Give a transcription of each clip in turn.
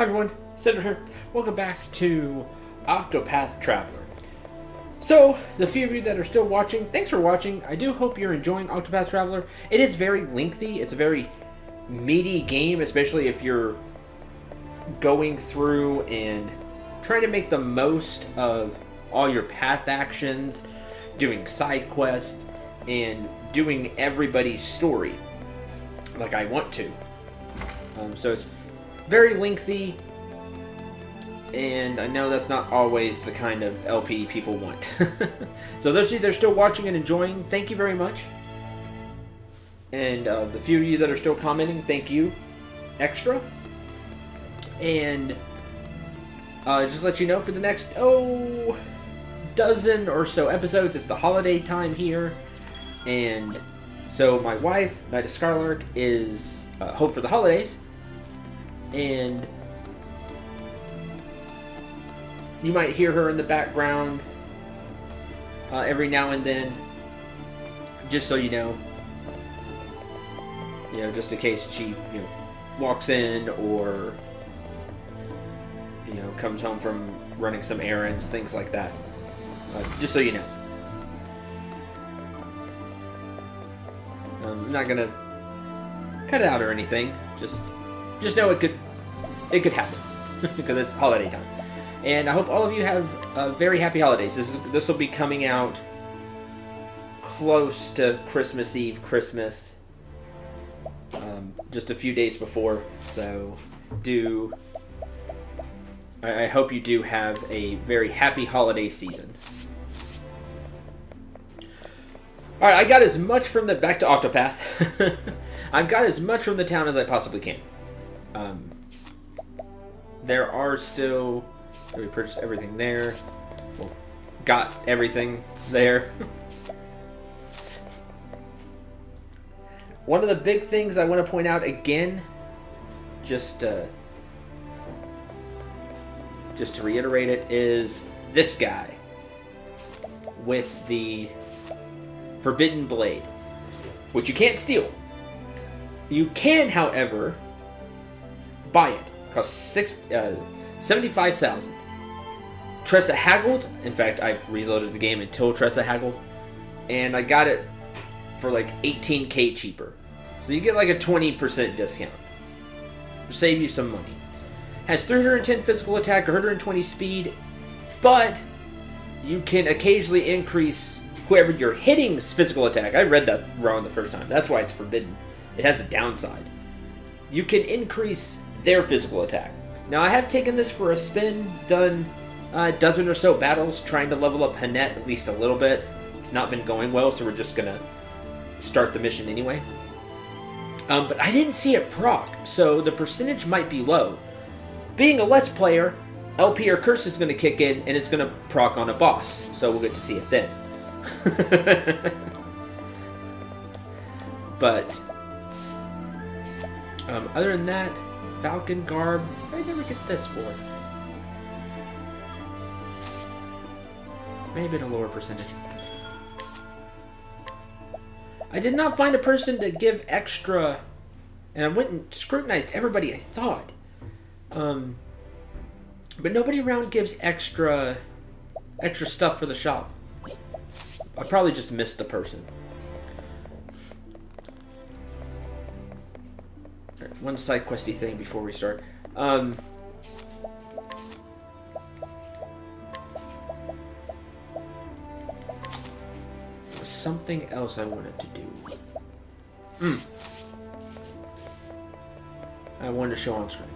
Hi everyone, Cendril here. Welcome back to Octopath Traveler. So, the few of you that are still watching, thanks for watching. I do hope you're enjoying Octopath Traveler. It is very lengthy. It's a very meaty game, especially if you're going through and trying to make the most of all your path actions, doing side quests, and doing everybody's story like I want to. So it's very lengthy, and I know that's not always the kind of LP people want. So those of you that are still watching and enjoying, thank you very much. And the few of you that are still commenting, thank you extra. And just let you know, for the next dozen or so episodes, it's the holiday time here, and so my wife, Knight of Scarlark, is home for the holidays, and you might hear her in the background every now and then, just so you know, just in case she walks in or comes home from running some errands, things like that. Just so you know. I'm not gonna cut it out or anything. Just know it could happen because it's holiday time. And I hope all of you have very happy holidays. This will be coming out close to Christmas Eve, Christmas, just a few days before. So I hope you do have a very happy holiday season. Alright, I got as much from the... Back to Octopath. I've got as much from the town as I possibly can. There are still... We purchased everything there. Well, got everything there. One of the big things I want to point out again, just to reiterate it, is this guy with the Forbidden Blade, which you can't steal. You can, however, buy it. It costs 75,000. Tressa haggled. In fact, I've reloaded the game until Tressa haggled, and I got it for like 18k cheaper. So you get like a 20% discount. Save you some money. Has 310 physical attack, 120 speed, but you can occasionally increase whoever you're hitting's physical attack. I read that wrong the first time. That's why it's forbidden. It has a downside. You can increase their physical attack. Now, I have taken this for a spin, done a dozen or so battles, trying to level up Hanette at least a little bit. It's not been going well, so we're just going to start the mission anyway. But I didn't see it proc, so the percentage might be low. Being a Let's Player, LP or Curse is going to kick in, and it's going to proc on a boss, so we'll get to see it then. But other than that, Falcon Garb, what did I never get this for? Maybe at a lower percentage. I did not find a person to give extra, and I went and scrutinized everybody I thought. But nobody around gives extra stuff for the shop. I probably just missed the person. Right, one side questy thing before we start. Something else I wanted to do. I wanted to show on screen.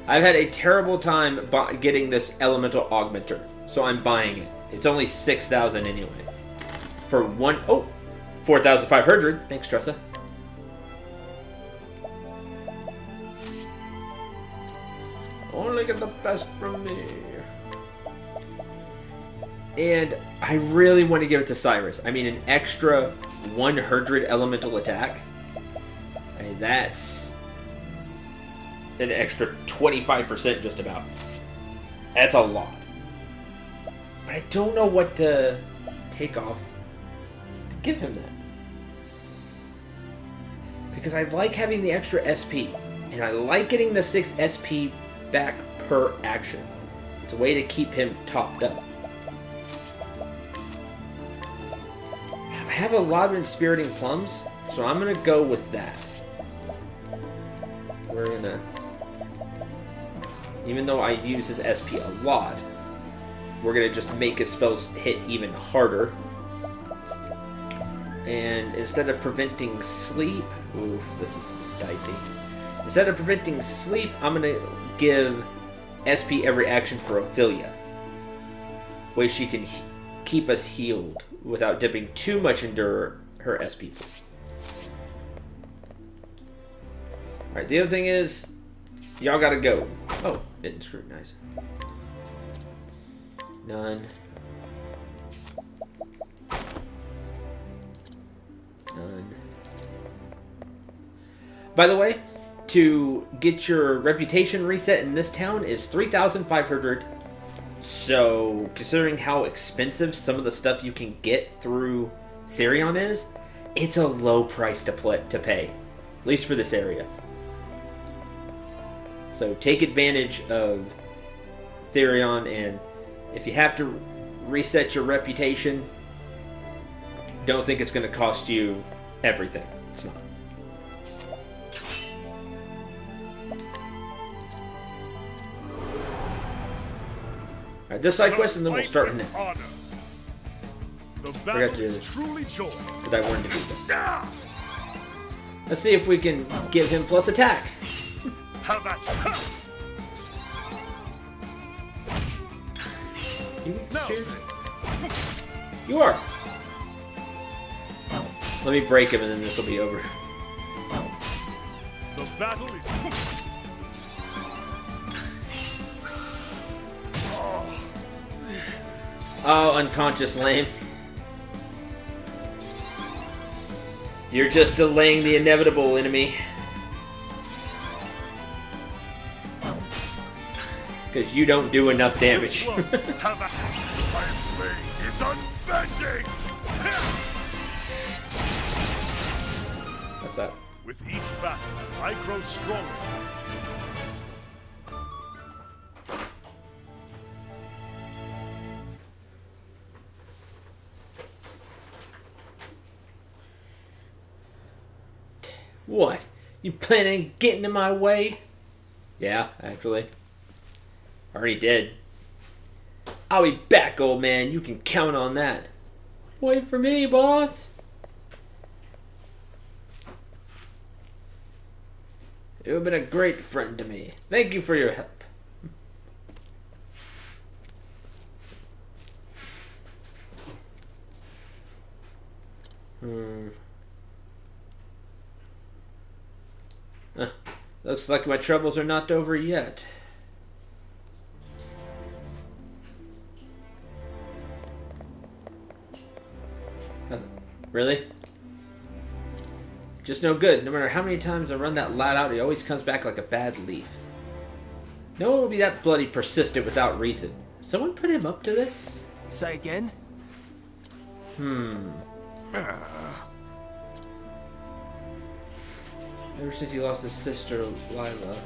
I've had a terrible time getting this elemental augmenter, so I'm buying it. It's only 6,000 anyway. For 4,500. Thanks, Tressa. Only get the best from me. And I really want to give it to Cyrus. I mean, an extra 100 elemental attack. I mean, that's an extra 25% just about. That's a lot. But I don't know what to take off to give him that. because I like having the extra SP, and I like getting the 6 SP back per action. It's a way to keep him topped up. I have a lot of Inspiriting Plums, so I'm gonna go with that. We're gonna, even though I use his SP a lot, we're gonna just make his spells hit even harder. And instead of preventing sleep, ooh, this is dicey. Instead of preventing sleep, I'm gonna give SP every action for Ophelia. Way she can keep us healed without dipping too much into her SP pool. Alright, the other thing is, y'all gotta go. Oh, didn't scrutinize. None. None. By the way, to get your reputation reset in this town is 3,500. So, considering how expensive some of the stuff you can get through Therion is, it's a low price to pay. At least for this area. So, take advantage of Therion, and if you have to reset your reputation, don't think it's going to cost you everything. It's not. Alright, this side quest, and then we'll start with it. Forgot to... that I wanted to do this. Let's see if we can give him plus attack. You are. Let me break him, and then this will be over. The battle is... Oh, unconscious lame. You're just delaying the inevitable, enemy. Because you don't do enough damage. My blade is unbending. What's up? With each battle, I grow stronger. What? You planning on getting in my way? Yeah, actually. Already did. I'll be back, old man. You can count on that. Wait for me, boss. You've been a great friend to me. Thank you for your help. Looks like my troubles are not over yet. Really? Just no good. No matter how many times I run that lad out, he always comes back like a bad leaf. No one will be that bloody persistent without reason. Someone put him up to this? Say again? Ever since he lost his sister, Lila.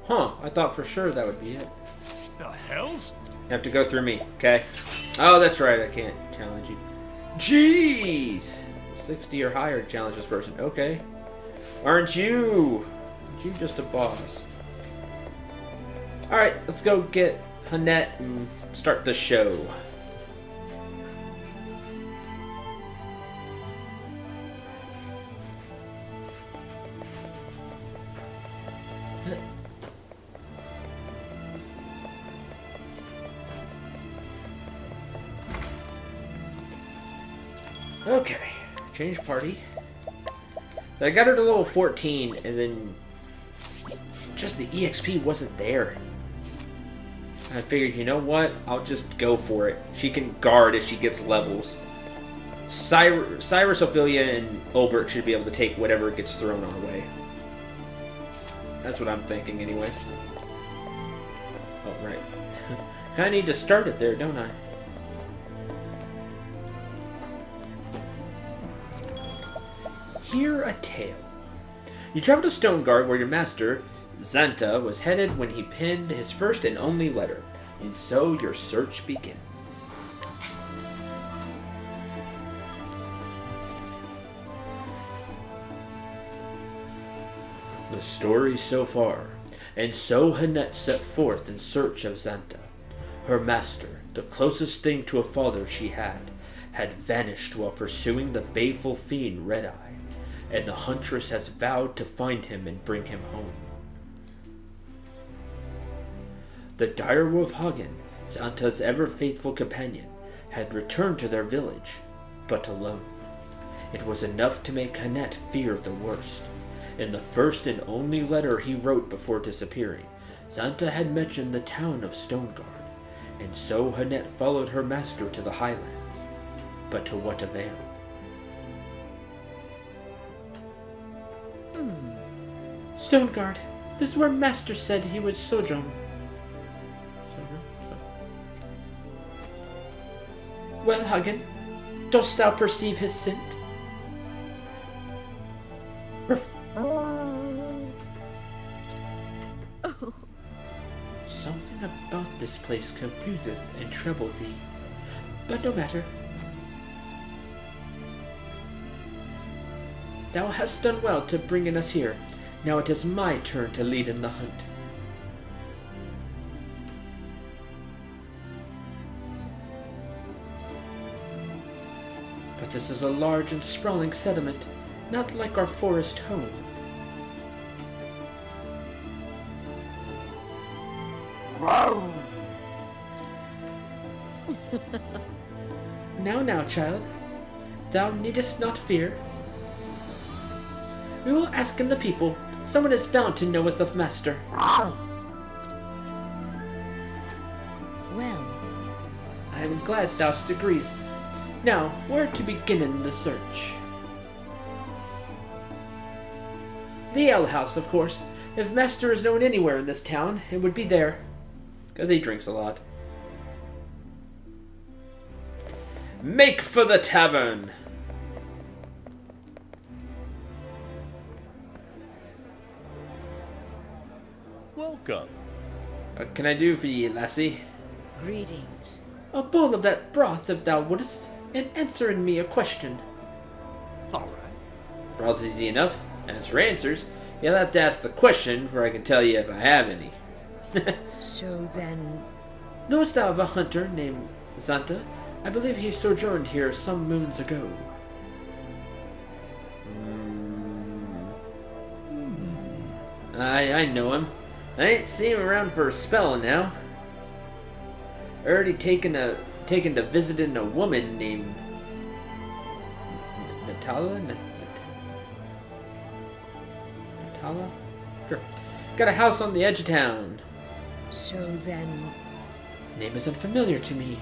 Huh, I thought for sure that would be it. The hells? You have to go through me, okay? Oh, that's right, I can't challenge you. Jeez! 60 or higher to challenge this person. Okay. Aren't you just a boss? Alright, let's go get Hanette and start the show. Okay, change party. I got her to level 14, and then just the EXP wasn't there. I figured, you know what? I'll just go for it. She can guard if she gets levels. Cyrus, Ophelia, and Olbert should be able to take whatever gets thrown our way. That's what I'm thinking, anyway. Oh, right. Kinda need to start it there, don't I? Hear a tale. You travel to Stonegard where your master, Xanta, was headed when he penned his first and only letter, and so your search begins. The story so far, and so Hanette set forth in search of Xanta. Her master, the closest thing to a father she had vanished while pursuing the baleful fiend Red Eye, and the huntress has vowed to find him and bring him home. The direwolf Hagen, Xanta's ever-faithful companion, had returned to their village, but alone. It was enough to make Hanette fear the worst. In the first and only letter he wrote before disappearing, Xanta had mentioned the town of Stonegard, and so Hanette followed her master to the highlands. But to what avail? Stonegard. This is where master said he would sojourn. Well, Hagen, dost thou perceive his scent? Something about this place confuseth and troubleth thee, but no matter. Thou hast done well to bring in us here. Now it is my turn to lead in the hunt. But this is a large and sprawling settlement, not like our forest home. Now, child, thou needest not fear. We will ask in the people. Someone is bound to knoweth of master. Well, I am glad thou agreest. Now, where to begin in the search? The alehouse, of course. If master is known anywhere in this town, it would be there. Because he drinks a lot. Make for the tavern! Welcome. What can I do for ye, lassie? greetings. A bowl of that broth, if thou wouldst, and answering me a question. All right. Broth's easy enough. As for answers, you'll have to ask the question before I can tell you if I have any. So then, Knowest thou of a hunter named Xanta? I believe he sojourned here some moons ago. I know him. I ain't seen him around for a spell now. Already taken to visiting a woman named Natala? Natala? Sure. Got a house on the edge of town. so then, Name isn't familiar to me.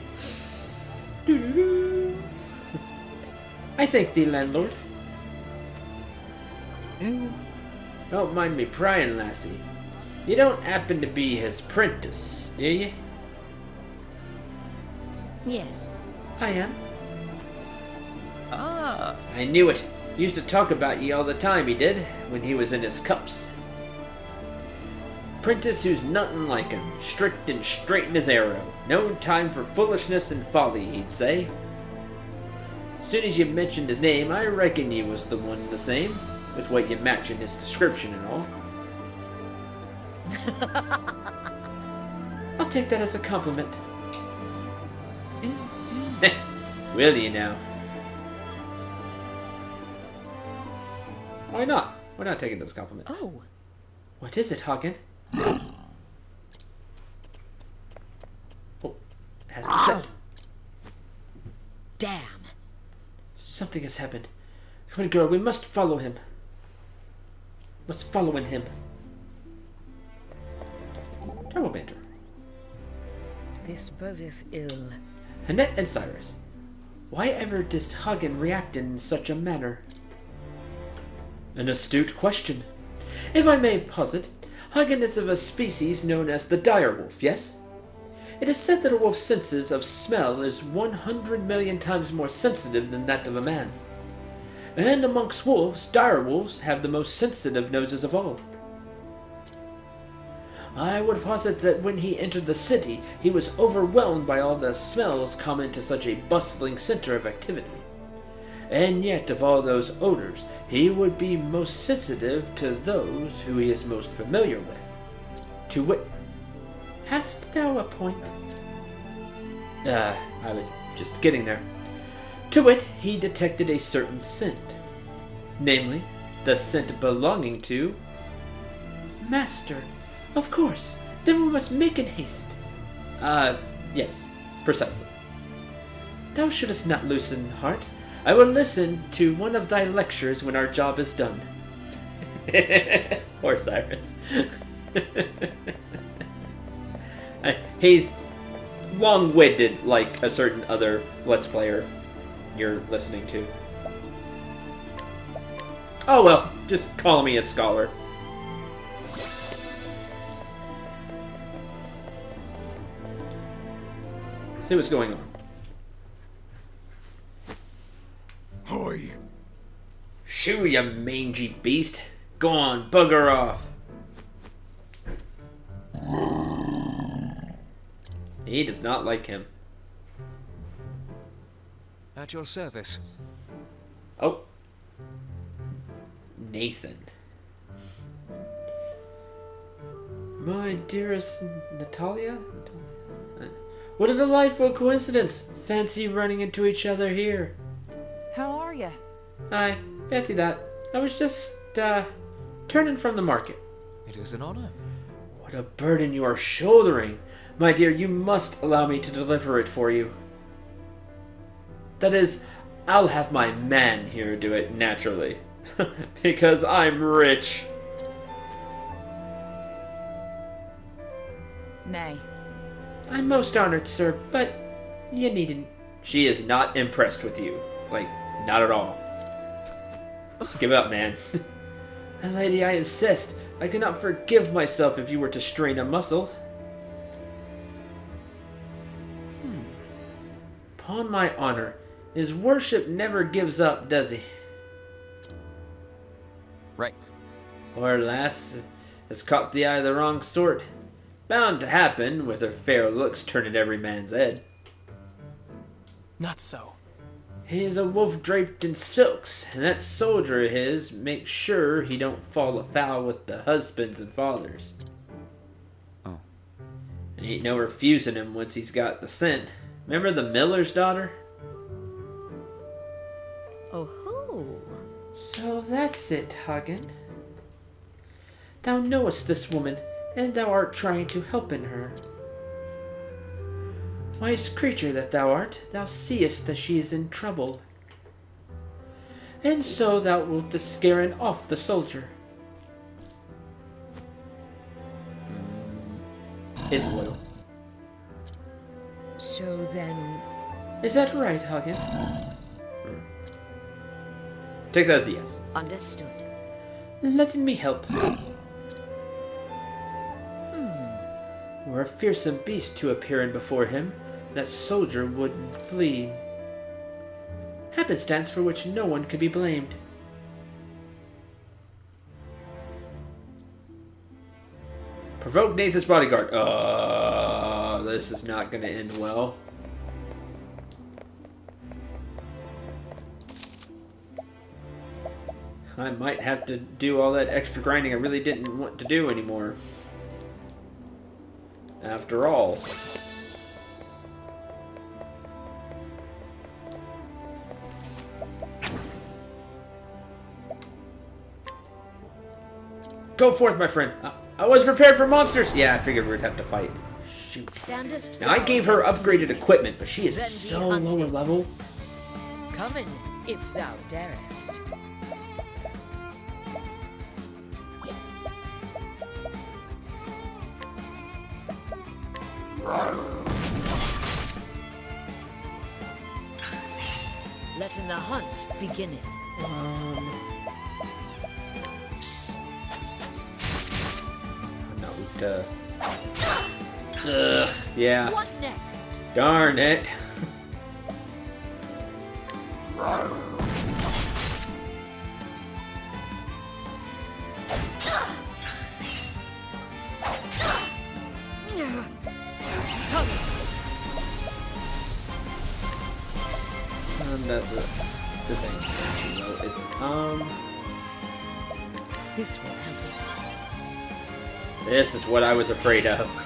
Doo-doo-doo. I thank thee, landlord. Don't mind me prying, lassie. You don't happen to be his prentice, do you? yes. I am. Ah. I knew it. He used to talk about ye all the time, he did, when he was in his cups. Prentice who's nothing like him, strict and straight in his arrow. No time for foolishness and folly, he'd say. Soon as you mentioned his name, I reckon you was the one the same, with what you match in his description and all. I'll take that as a compliment. Will you now? Why not? Why not take it as a compliment? Oh, What is it, Hagen? Oh, has the scent. damn. Something has happened. Come on, girl, we must follow him. Must follow in him. Terrible banter. This bodeth ill. Hanette and Cyrus. Why ever did Hagen react in such a manner? An astute question. If I may posit, Hagen is of a species known as the direwolf, yes? It is said that a wolf's senses of smell is 100 million times more sensitive than that of a man. And amongst wolves, dire wolves have the most sensitive noses of all. I would posit that when he entered the city, he was overwhelmed by all the smells common to such a bustling center of activity. And yet, of all those odors, he would be most sensitive to those who he is most familiar with. To wit, hast thou a point? I was just getting there. To wit, he detected a certain scent. Namely, the scent belonging to... Master. Of course. Then we must make in haste. Yes. Precisely. Thou shouldst not loosen heart. I will listen to one of thy lectures when our job is done. Poor Cyrus. He's long-winded like a certain other Let's Player you're listening to. Oh well, just call me a scholar. See what's going on. Hoy. Shoo, you mangy beast. Go on, bugger off. He does not like him. At your service. Oh. Nathan. My dearest Natalia? What a delightful coincidence. Fancy running into each other here. How are you? Aye, fancy that. I was just, turning from the market. It is an honor. What a burden you are shouldering. My dear, you must allow me to deliver it for you. That is, I'll have my man here do it naturally. Because I'm rich. Nay. I'm most honored, sir, but you needn't. She is not impressed with you. Like, not at all. Give up, man. My lady, I insist. I could not forgive myself if you were to strain a muscle. Upon my honor, his worship never gives up, does he? Right. Or, lass, has caught the eye of the wrong sort. Bound to happen, with her fair looks turning every man's head. Not so. He's a wolf draped in silks, and that soldier of his makes sure he don't fall afoul with the husbands and fathers. Oh. Ain't no refusing him once he's got the scent. Remember the miller's daughter? Oh ho! So that's it, Hagen. Thou knowest this woman, and thou art trying to help in her. Wise creature that thou art, thou seest that she is in trouble. And so thou wilt scaring off the soldier. Is loyal. So then, Is that right, Hagen? Take that as a yes. understood. Let me help. Were a fearsome beast to appear in before him, that soldier wouldn't flee. Happenstance for which no one could be blamed. Provoke Nathan's bodyguard. This is not going to end well. I might have to do all that extra grinding I really didn't want to do anymore. After all. Go forth, my friend. I was prepared for monsters. Yeah, I figured we'd have to fight. Shoot. Standest Now, I thou gave her against upgraded me, equipment, but she is then be so hunted. lower level. Come in, if thou darest. Letting the hunt begin. I'm not weak to... yeah. What next? Darn it. This ain't too low, is it? This will help This is what I was afraid of. us.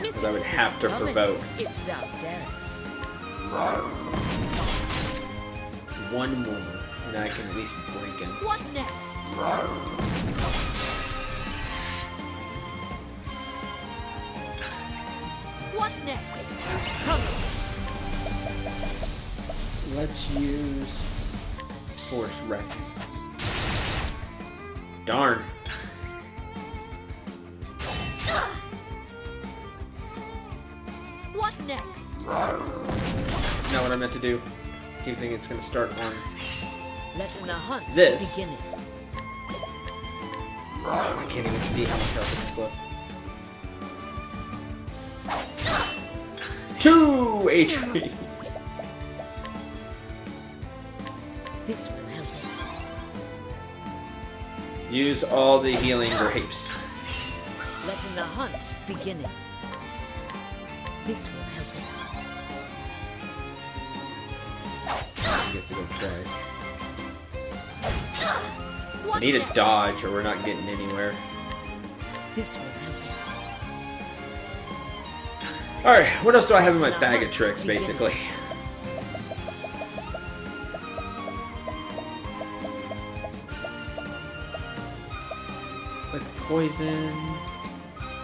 Because I would have to Coming, provoke. if thou darest. One more, and I can at least break him. What next? What next? Coming. Let's use Force Wreck. Darn. What next? Not what I meant to do. Keep thinking it's going to start on. Letting the hunt This. beginning. I can't even see how much health is left. 2 HP. This will help us. Use all the healing grapes. Letting the hunt beginning. This will help us. I guess it'll twice. I What need a next? dodge or we're not getting anywhere. This will help us. Alright, what else do I have in my bag of tricks, basically? It's like poison,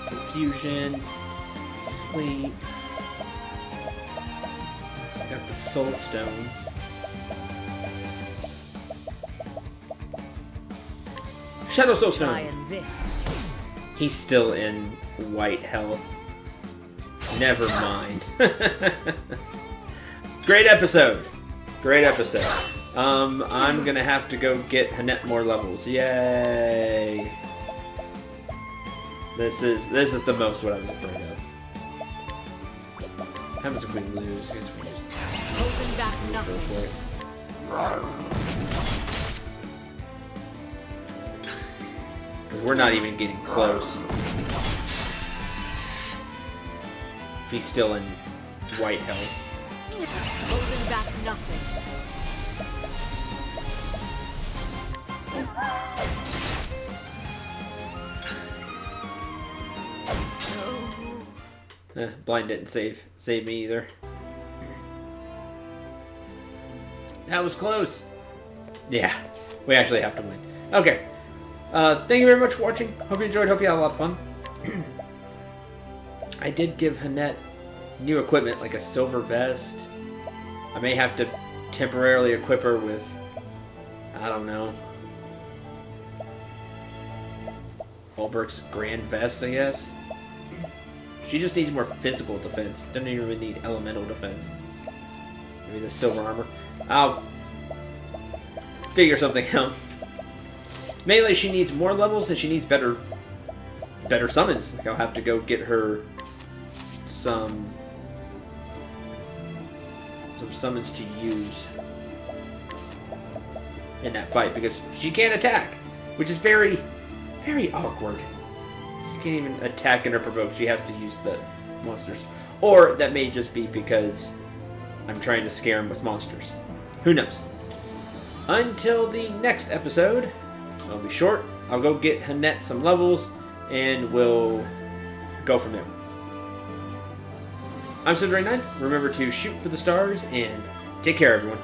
confusion, sleep. Got the soul stones. Shadow soul stone. Trying this. He's still in white health. Never mind. Great episode. Great episode. I'm gonna have to go get Hanette more levels. Yay! This is the most what I was afraid of. What happens if we lose? I guess we just Holding back go nothing. for it. Because we're not even getting close. If he's still in white health. Holding back nothing. No. Blind didn't save me either. That was close. Yeah, we actually have to win. Okay. Thank you very much for watching. Hope you enjoyed. Hope you had a lot of fun. I did give Hanette new equipment, like a silver vest. I may have to temporarily equip her with, I don't know, Ulbricht's grand vest, I guess. She just needs more physical defense. Doesn't even need elemental defense. Maybe the silver armor. I'll figure something out. Mainly, she needs more levels and she needs better summons. Like, I'll have to go get her some summons to use in that fight because she can't attack, which is very, very awkward. She can't even attack and or provoke. She has to use the monsters. Or that may just be because I'm trying to scare him with monsters. Who knows? Until the next episode, it'll be short. I'll go get Hanette some levels and we'll go from there. I'm Cendril 9. Remember to shoot for the stars and take care, everyone.